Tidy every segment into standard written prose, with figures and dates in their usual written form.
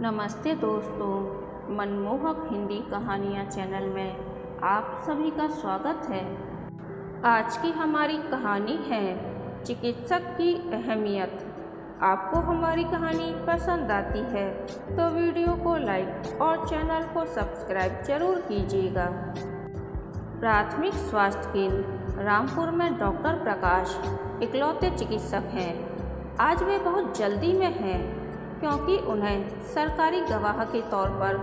नमस्ते दोस्तों, मनमोहक हिंदी कहानियाँ चैनल में आप सभी का स्वागत है। आज की हमारी कहानी है चिकित्सक की अहमियत। आपको हमारी कहानी पसंद आती है तो वीडियो को लाइक और चैनल को सब्सक्राइब जरूर कीजिएगा। प्राथमिक स्वास्थ्य केंद्र रामपुर में डॉक्टर प्रकाश इकलौते चिकित्सक हैं। आज वे बहुत जल्दी में हैं क्योंकि उन्हें सरकारी गवाह के तौर पर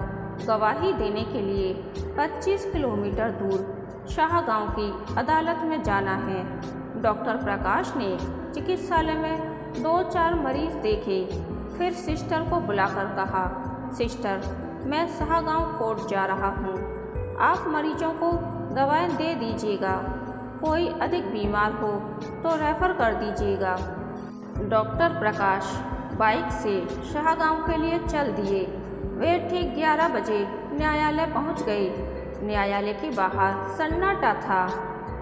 गवाही देने के लिए 25 किलोमीटर दूर शाहगांव की अदालत में जाना है। डॉक्टर प्रकाश ने चिकित्सालय में 2-4 मरीज देखे, फिर सिस्टर को बुलाकर कहा, सिस्टर, मैं शाहगांव कोर्ट जा रहा हूँ, आप मरीजों को दवाएं दे दीजिएगा, कोई अधिक बीमार हो तो रेफ़र कर दीजिएगा। डॉक्टर प्रकाश बाइक से शाहगांव के लिए चल दिए। वे ठीक 11 बजे न्यायालय पहुंच गए। न्यायालय के बाहर सन्नाटा था।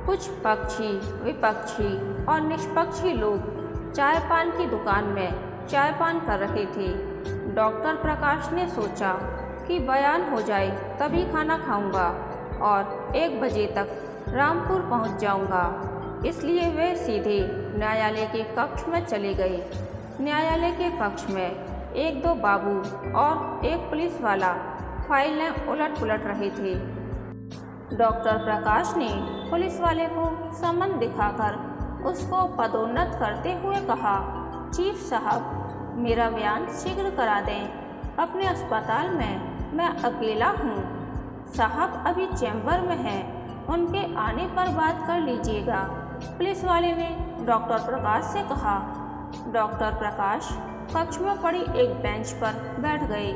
कुछ पक्षी, विपक्षी और निष्पक्षी लोग चाय पान की दुकान में चाय पान कर रहे थे। डॉक्टर प्रकाश ने सोचा कि बयान हो जाए तभी खाना खाऊंगा और 1 बजे तक रामपुर पहुंच जाऊंगा, इसलिए वे सीधे न्यायालय के कक्ष में चले गए। न्यायालय के कक्ष में 1-2 बाबू और एक पुलिस वाला फाइलें उलट पुलट रहे थे। डॉक्टर प्रकाश ने पुलिस वाले को समन दिखाकर उसको पदोन्नत करते हुए कहा, चीफ साहब, मेरा बयान शीघ्र करा दें, अपने अस्पताल में मैं अकेला हूँ। साहब अभी चैम्बर में हैं, उनके आने पर बात कर लीजिएगा, पुलिस वाले ने डॉक्टर प्रकाश से कहा। डॉक्टर प्रकाश कक्ष में पड़ी एक बेंच पर बैठ गए।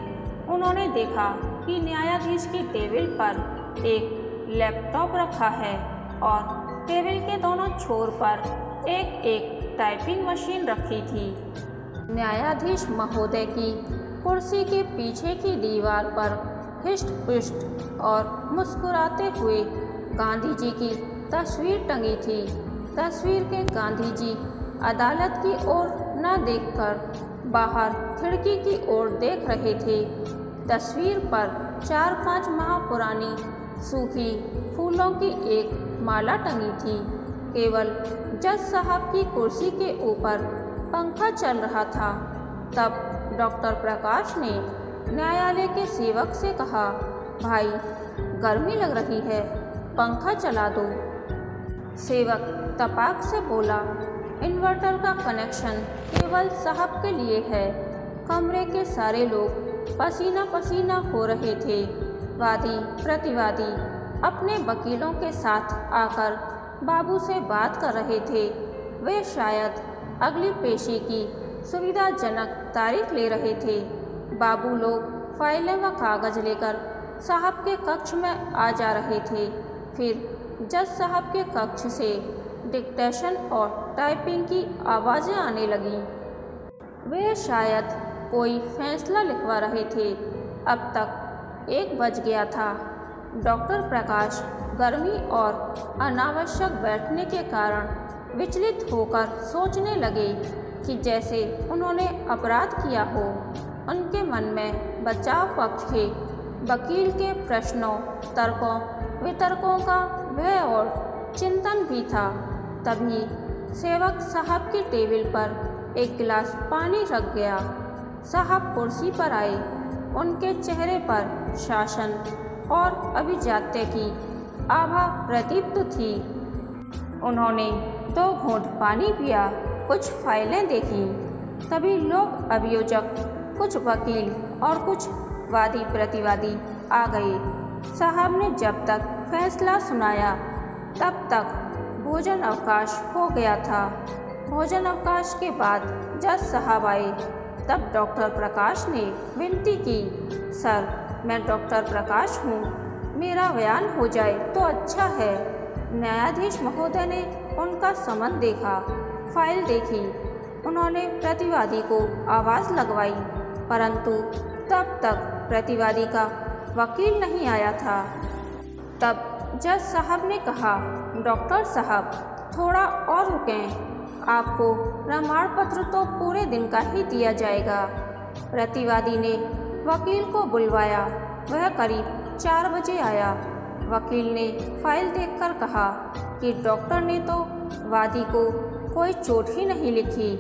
उन्होंने देखा कि न्यायाधीश की टेबल पर एक लैपटॉप रखा है और टेबल के दोनों छोर पर एक टाइपिंग मशीन रखी थी। न्यायाधीश महोदय की कुर्सी के पीछे की दीवार पर हिष्ट-पुष्ट और मुस्कुराते हुए गांधी जी की तस्वीर टंगी थी। तस्वीर के गांधी जी अदालत की ओर न देखकर बाहर खिड़की की ओर देख रहे थे। तस्वीर पर 4-5 माह पुरानी सूखी फूलों की एक माला टंगी थी। केवल जज साहब की कुर्सी के ऊपर पंखा चल रहा था। तब डॉक्टर प्रकाश ने न्यायालय के सेवक से कहा, भाई, गर्मी लग रही है, पंखा चला दो। सेवक तपाक से बोला, इन्वर्टर का कनेक्शन केवल साहब के लिए है। कमरे के सारे लोग पसीना पसीना हो रहे थे। वादी प्रतिवादी अपने वकीलों के साथ आकर बाबू से बात कर रहे थे। वे शायद अगली पेशी की सुविधाजनक तारीख ले रहे थे। बाबू लोग फाइलें व कागज़ लेकर साहब के कक्ष में आ जा रहे थे। फिर जज साहब के कक्ष से डिक्टेशन और टाइपिंग की आवाज़ें आने लगीं। वे शायद कोई फैसला लिखवा रहे थे। अब तक 1 बज गया था। डॉक्टर प्रकाश गर्मी और अनावश्यक बैठने के कारण विचलित होकर सोचने लगे कि जैसे उन्होंने अपराध किया हो। उनके मन में बचाव पक्ष के वकील के प्रश्नों, तर्कों वितर्कों का भय और चिंतन भी था। तभी सेवक साहब की टेबल पर एक गिलास पानी रख गया। साहब कुर्सी पर आए। उनके चेहरे पर शासन और अभिजात्य की आभा प्रदीप्त थी। उन्होंने 2 घूंट पानी पिया, कुछ फाइलें देखीं। तभी लोग अभियोजक, कुछ वकील और कुछ वादी प्रतिवादी आ गए। साहब ने जब तक फैसला सुनाया तब तक भोजन अवकाश हो गया था। भोजन अवकाश के बाद जज साहब आए। तब डॉक्टर प्रकाश ने विनती की, सर, मैं डॉक्टर प्रकाश हूँ, मेरा बयान हो जाए तो अच्छा है। न्यायाधीश महोदय ने उनका समन देखा, फाइल देखी। उन्होंने प्रतिवादी को आवाज़ लगवाई, परंतु तब तक प्रतिवादी का वकील नहीं आया था। तब जज साहब ने कहा, डॉक्टर साहब, थोड़ा और रुकें, आपको प्रमाण पत्र तो पूरे दिन का ही दिया जाएगा। प्रतिवादी ने वकील को बुलवाया। वह करीब 4 बजे आया। वकील ने फाइल देखकर कहा कि डॉक्टर ने तो वादी को कोई चोट ही नहीं लिखी,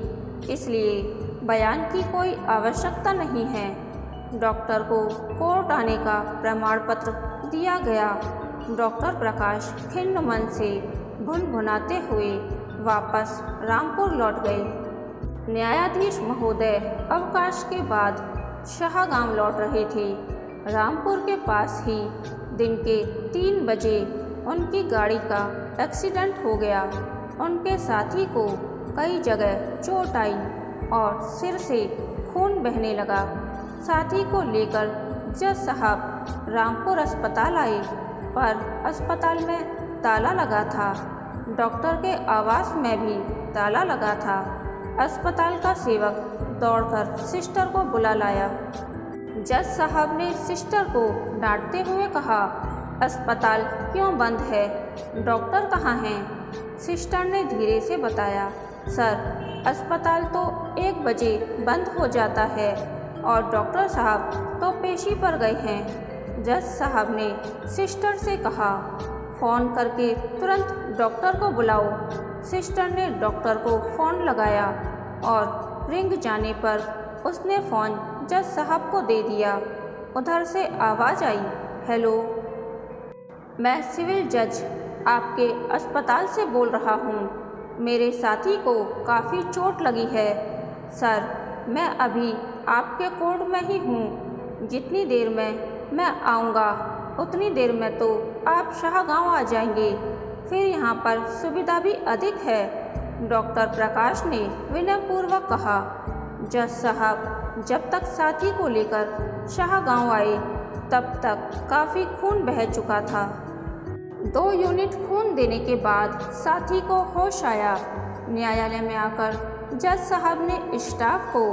इसलिए बयान की कोई आवश्यकता नहीं है। डॉक्टर को कोर्ट आने का प्रमाण पत्र दिया गया। डॉक्टर प्रकाश खिन्न मन से भुनभुनाते हुए वापस रामपुर लौट गए। न्यायाधीश महोदय अवकाश के बाद शाहगांव लौट रहे थे। रामपुर के पास ही दिन के 3 बजे उनकी गाड़ी का एक्सीडेंट हो गया। उनके साथी को कई जगह चोट आई और सिर से खून बहने लगा। साथी को लेकर जज साहब रामपुर अस्पताल आए, पर अस्पताल में ताला लगा था। डॉक्टर के आवास में भी ताला लगा था। अस्पताल का सेवक दौड़कर सिस्टर को बुला लाया। जज साहब ने सिस्टर को डांटते हुए कहा, अस्पताल क्यों बंद है? डॉक्टर कहाँ हैं? सिस्टर ने धीरे से बताया, सर अस्पताल तो 1 बजे बंद हो जाता है और डॉक्टर साहब तो पेशी पर गए हैं। जज साहब ने सिस्टर से कहा, फ़ोन करके तुरंत डॉक्टर को बुलाओ। सिस्टर ने डॉक्टर को फ़ोन लगाया और रिंग जाने पर उसने फ़ोन जज साहब को दे दिया। उधर से आवाज़ आई, हेलो, मैं सिविल जज आपके अस्पताल से बोल रहा हूँ। मेरे साथी को काफ़ी चोट लगी है। सर मैं अभी आपके कोर्ट में ही हूँ। जितनी देर में मैं आऊँगा उतनी देर में तो आप शाहगांव आ जाएंगे, फिर यहाँ पर सुविधा भी अधिक है, डॉक्टर प्रकाश ने विनयपूर्वक कहा। जज साहब जब तक साथी को लेकर शाहगांव आए तब तक काफ़ी खून बह चुका था। 2 यूनिट खून देने के बाद साथी को होश आया। न्यायालय में आकर जज साहब ने स्टाफ को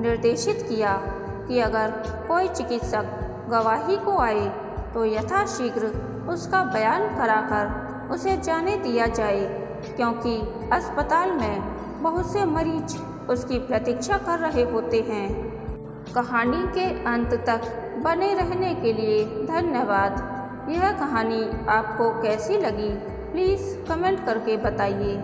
निर्देशित किया कि अगर कोई चिकित्सक गवाही को आए तो यथाशीघ्र उसका बयान कराकर उसे जाने दिया जाए, क्योंकि अस्पताल में बहुत से मरीज उसकी प्रतीक्षा कर रहे होते हैं। कहानी के अंत तक बने रहने के लिए धन्यवाद। यह कहानी आपको कैसी लगी प्लीज़ कमेंट करके बताइए।